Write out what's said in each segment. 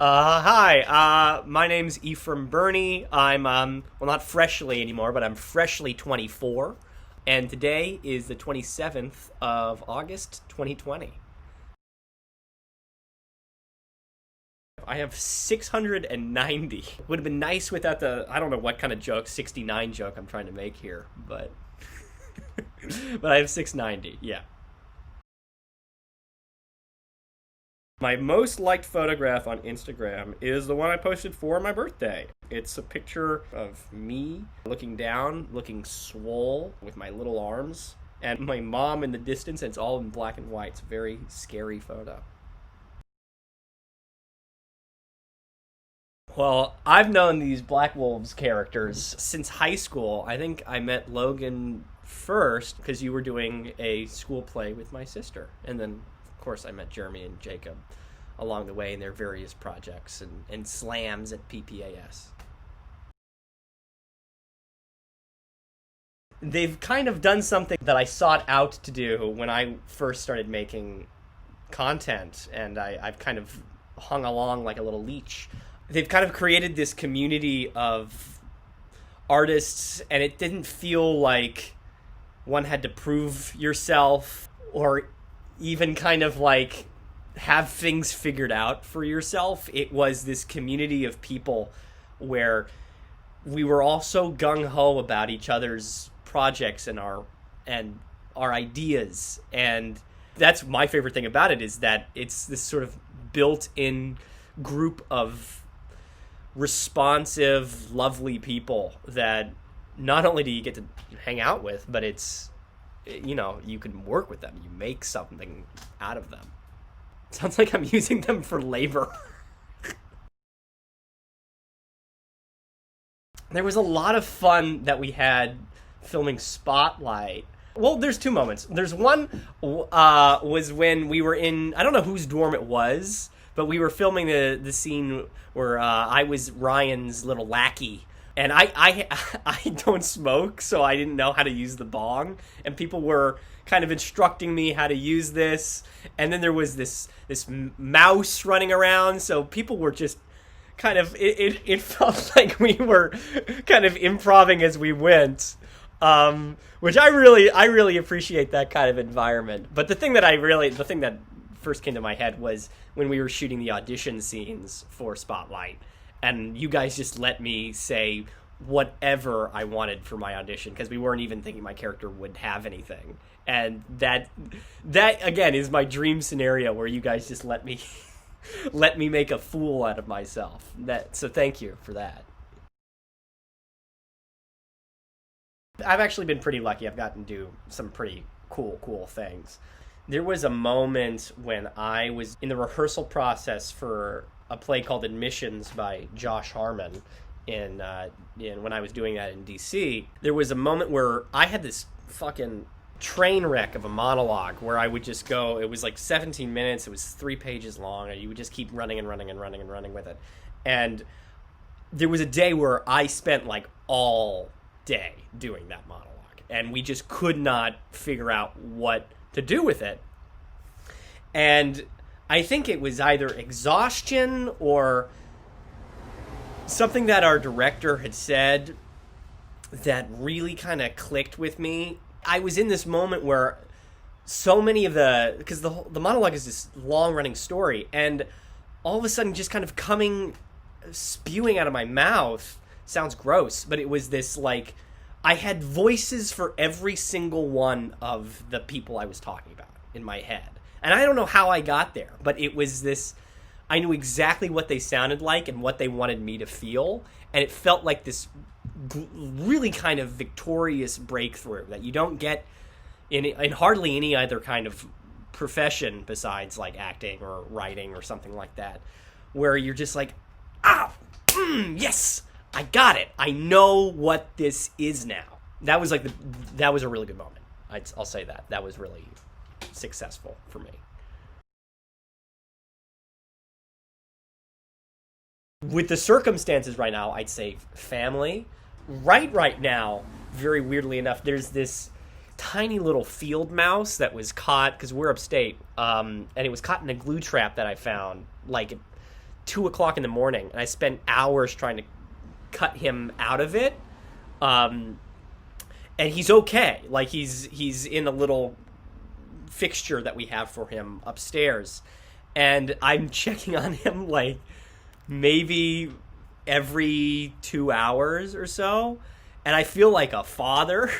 Hi, my name's Ephraim Birney. I'm, well, not freshly anymore, but I'm freshly 24. And today is the 27th of August, 2020. I have 690. Would have been nice without the, I don't know what kind of joke, 69 joke I'm trying to make here, but, but I have 690, yeah. My most liked photograph on Instagram is the one I posted for my birthday. It's a picture of me looking down, looking swole with my little arms, and my mom in the distance, and it's all in black and white. It's a very scary photo. Well, I've known these Blackwolves characters since high school. I think I met Logan first because you were doing a school play with my sister. And then, of course, I met Jeremy and Jacob along the way in their various projects and slams at PPAS. They've kind of done something that I sought out to do when I first started making content, and I've kind of hung along like a little leech. They've kind of created this community of artists, and it didn't feel like one had to prove yourself or even kind of like have things figured out for yourself. It was this community of people where we were all so gung-ho about each other's projects and our ideas, and that's my favorite thing about it, is that it's this sort of built-in group of responsive, lovely people that not only do you get to hang out with, but it's, you know, you can work with them. You make something out of them. Sounds like I'm using them for labor. There was a lot of fun that we had filming Spotlight. Well, there's two moments. There's one was when we were in, I don't know whose dorm it was, but we were filming the scene where I was Ryan's little lackey, and I don't smoke, so I didn't know how to use the bong, and people were kind of instructing me how to use this, and then there was this mouse running around, so people were just kind of, it felt like we were kind of improvising as we went, which I really appreciate that kind of environment. But the thing that first came to my head was when we were shooting the audition scenes for Spotlight, and you guys just let me say whatever I wanted for my audition, because we weren't even thinking my character would have anything. And that again is my dream scenario, where you guys just let me let me make a fool out of myself. So thank you for that. I've actually been pretty lucky. I've gotten to do some pretty cool things. There was a moment when I was in the rehearsal process for a play called Admissions by Josh Harmon when I was doing that in DC. There was a moment where I had this fucking train wreck of a monologue where I would just go, it was like 17 minutes, it was 3 pages long, and you would just keep running with it. And there was a day where I spent like all day doing that monologue, and we just could not figure out what to do with it. And I think it was either exhaustion or something that our director had said that really kind of clicked with me. I was in this moment where so many of because the monologue is this long-running story, and all of a sudden just kind of spewing out of my mouth, sounds gross, but it was this, like, I had voices for every single one of the people I was talking about in my head. And I don't know how I got there, but it was this, I knew exactly what they sounded like and what they wanted me to feel, and it felt like this really kind of victorious breakthrough that you don't get in hardly any other kind of profession besides like acting or writing or something like that, where you're just like, yes, I got it. I know what this is now. That was a really good moment. I'll say that was really successful for me. With the circumstances right now, I'd say family. Right now, very weirdly enough, there's this tiny little field mouse that was caught, because we're upstate, and it was caught in a glue trap that I found like 2 o'clock in the morning, and I spent hours trying to cut him out of it. And he's okay. Like he's in a little fixture that we have for him upstairs, and I'm checking on him like maybe every 2 hours or so, and I feel like a father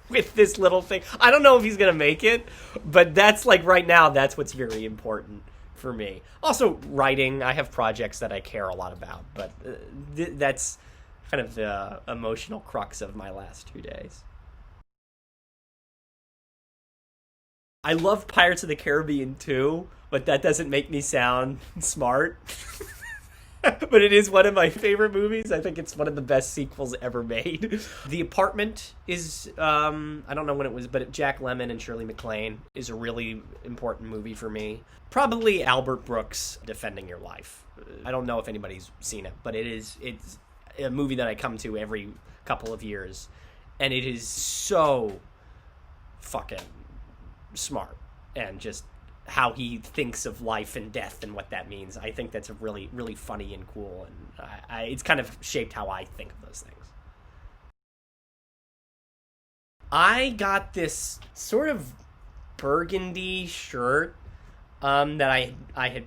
with this little thing. I don't know if he's gonna make it, but that's like right now, that's what's very important for me. Also, writing. I have projects that I care a lot about, but that's kind of the emotional crux of my last 2 days. I love Pirates of the Caribbean too, but that doesn't make me sound smart. But it is one of my favorite movies. I think it's one of the best sequels ever made. The Apartment is, I don't know when it was, but Jack Lemmon and Shirley MacLaine is a really important movie for me. Probably Albert Brooks' Defending Your Life. I don't know if anybody's seen it, but it's a movie that I come to every couple of years, and it is so fucking smart, and just how he thinks of life and death and what that means. I think that's a really, really funny and cool, and it's kind of shaped how I think of those things. I got this sort of burgundy shirt that I had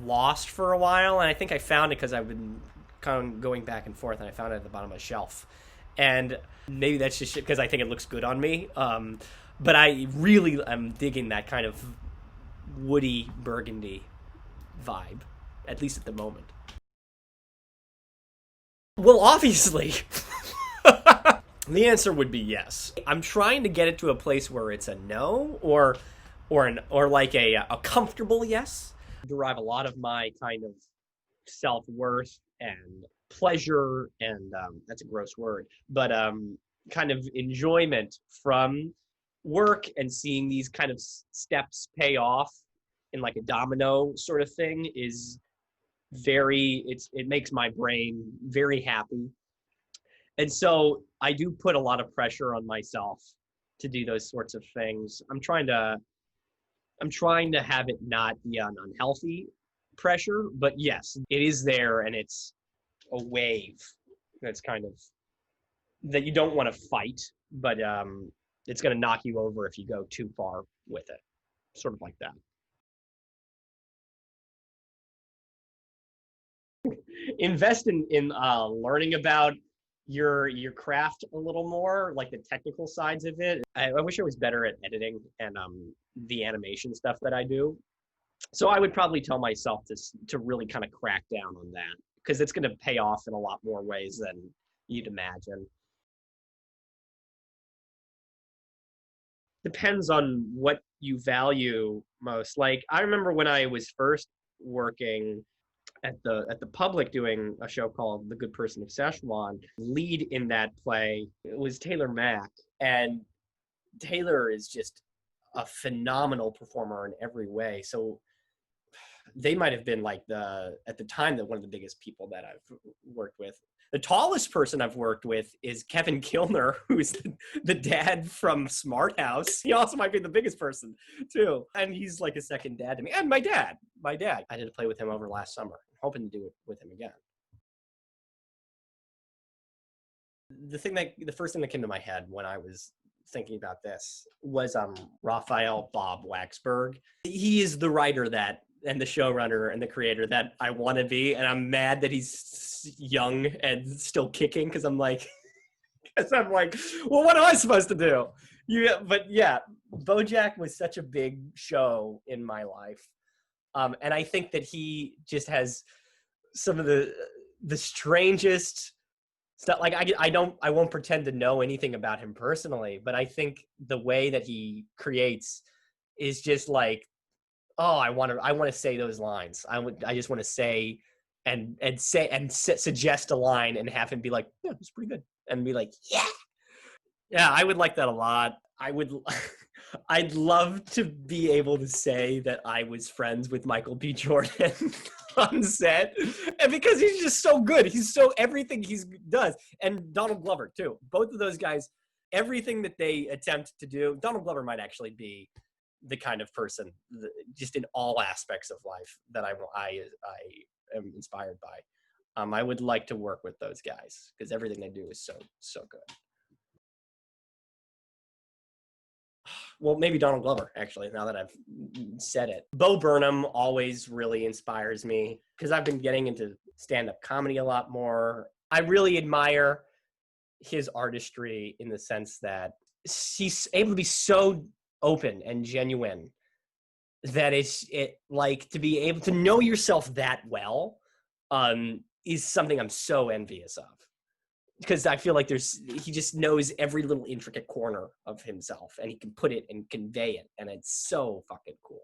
lost for a while, and I think I found it because I've been kind of going back and forth, and I found it at the bottom of a shelf. And maybe that's just because I think it looks good on me. But I really am digging that kind of woody burgundy vibe, at least at the moment. Well, obviously, the answer would be yes. I'm trying to get it to a place where it's a no, or like a comfortable yes. I derive a lot of my kind of self-worth and pleasure, and that's a gross word, but kind of enjoyment from work, and seeing these kind of steps pay off in like a domino sort of thing is it makes my brain very happy. And so I do put a lot of pressure on myself to do those sorts of things. I'm trying to have it not be an unhealthy pressure, but yes, it is there, and it's a wave that's kind of that you don't want to fight, but it's going to knock you over if you go too far with it, sort of like that. Invest in learning about your craft a little more, like the technical sides of it. I wish I was better at editing and the animation stuff that I do. So I would probably tell myself to really kind of crack down on that, because it's going to pay off in a lot more ways than you'd imagine. Depends on what you value most. Like, I remember when I was first working at the public doing a show called The Good Person of Szechuan. Lead in that play, it was Taylor Mack, and Taylor is just a phenomenal performer in every way. So they might have been like at the time, that one of the biggest people that I've worked with. The tallest person I've worked with is Kevin Kilner, who's the dad from Smart House. He also might be the biggest person too. And he's like a second dad to me. And my dad. I did play with him over last summer. I'm hoping to do it with him again. The first thing that came to my head when I was thinking about this was Raphael Bob Waxberg. He is the writer that, and the showrunner and the creator that I want to be, and I'm mad that he's young and still kicking, because I'm like, well, what am I supposed to do? But yeah, BoJack was such a big show in my life, and I think that he just has some of the strangest stuff. Like I won't pretend to know anything about him personally, but I think the way that he creates is just like, oh, I want to say those lines. I just want to say suggest a line and have him be like, yeah, it's pretty good, and be like, yeah, I would like that a lot. I'd love to be able to say that I was friends with Michael B. Jordan on set, and because he's just so good. He's so everything he does, and Donald Glover too. Both of those guys, everything that they attempt to do. Donald Glover might actually be the kind of person, just in all aspects of life, that I am inspired by. I would like to work with those guys because everything they do is so good. Well, maybe Donald Glover, actually, now that I've said it. Bo Burnham always really inspires me because I've been getting into stand-up comedy a lot more. I really admire his artistry in the sense that he's able to be so open and genuine that it like to be able to know yourself that well is something I'm so envious of. Because I feel like he just knows every little intricate corner of himself and he can put it and convey it. And it's so fucking cool.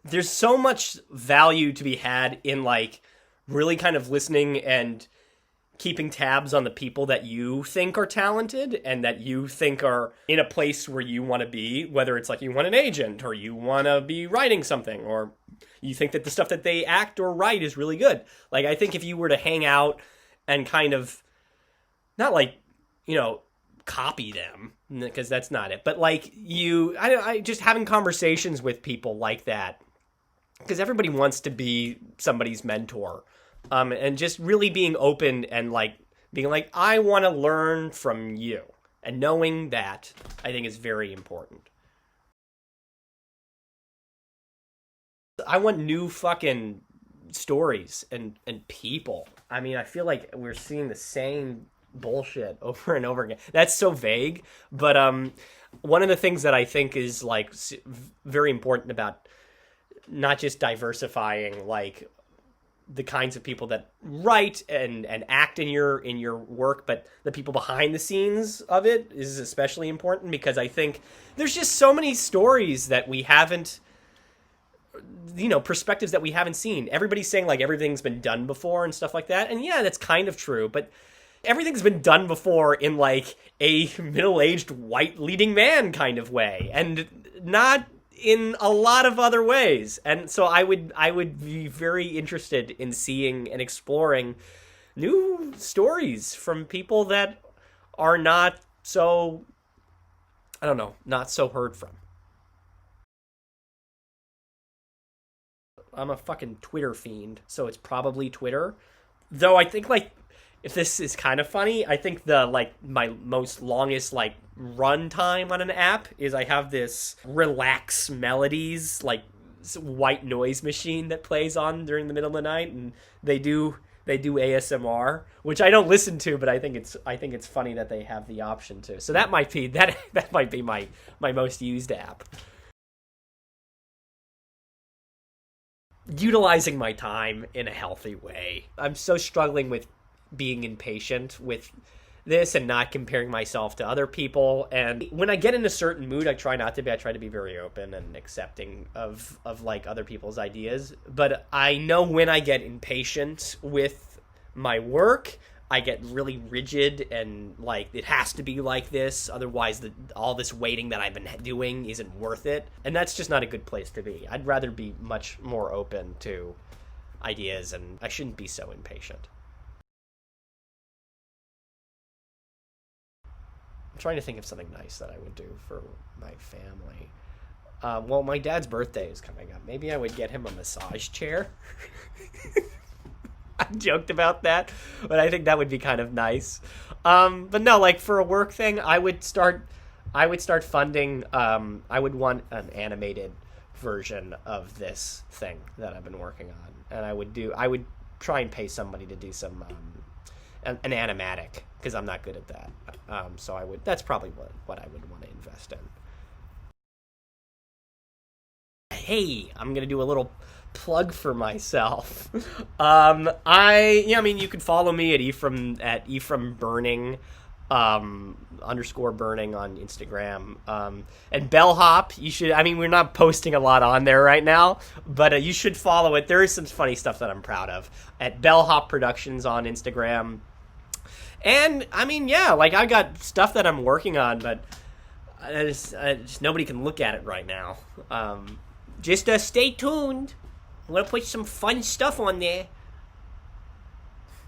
There's so much value to be had in like really kind of listening and keeping tabs on the people that you think are talented and that you think are in a place where you want to be, whether it's like you want an agent or you want to be writing something or you think that the stuff that they act or write is really good. Like, I think if you were to hang out and kind of, not like, copy them, because that's not it, but like I just having conversations with people like that, because everybody wants to be somebody's mentor. And just really being open and like being like, I want to learn from you, and knowing that, I think is very important. I want new fucking stories and people. I mean, I feel like we're seeing the same bullshit over and over again. That's so vague, but one of the things that I think is like very important about not just diversifying like the kinds of people that write and act in your work, but the people behind the scenes of it is especially important, because I think there's just so many stories that we haven't, perspectives that we haven't seen. Everybody's saying like everything's been done before and stuff like that. And yeah, that's kind of true, but everything's been done before in like a middle-aged white leading man kind of way, and not in a lot of other ways. And so I would be very interested in seeing and exploring new stories from people that are not so, I don't know, not so heard from. I'm a fucking Twitter fiend, so it's probably Twitter. Though I think like, if this is kind of funny, I think the like my most longest like run time on an app is I have this relax melodies like white noise machine that plays on during the middle of the night, and they do ASMR, which I don't listen to, but I think it's funny that they have the option to. So that might be my most used app. Utilizing my time in a healthy way. I'm so struggling with being impatient with this and not comparing myself to other people. And when I get in a certain mood, I try not to be. I try to be very open and accepting of like other people's ideas. But I know when I get impatient with my work, I get really rigid and like it has to be like this. Otherwise, all this waiting that I've been doing isn't worth it. And that's just not a good place to be. I'd rather be much more open to ideas, and I shouldn't be so impatient. I'm trying to think of something nice that I would do for my family. Well, my dad's birthday is coming up. Maybe I would get him a massage chair. I joked about that, but I think that would be kind of nice. But no, like for a work thing, I would start funding. I would want an animated version of this thing that I've been working on, and I would try and pay somebody to do some an animatic, because I'm not good at that. So that's probably what I would want to invest in. Hey, I'm gonna do a little plug for myself. I mean, you could follow me at Ephraim Birney, _ burning on Instagram. And Bellhop, you should, I mean, we're not posting a lot on there right now, but you should follow it. There is some funny stuff that I'm proud of at Bellhop Productions on Instagram. And I mean, yeah, like I got stuff that I'm working on, but I just nobody can look at it right now. Just stay tuned. I'm gonna put some fun stuff on there.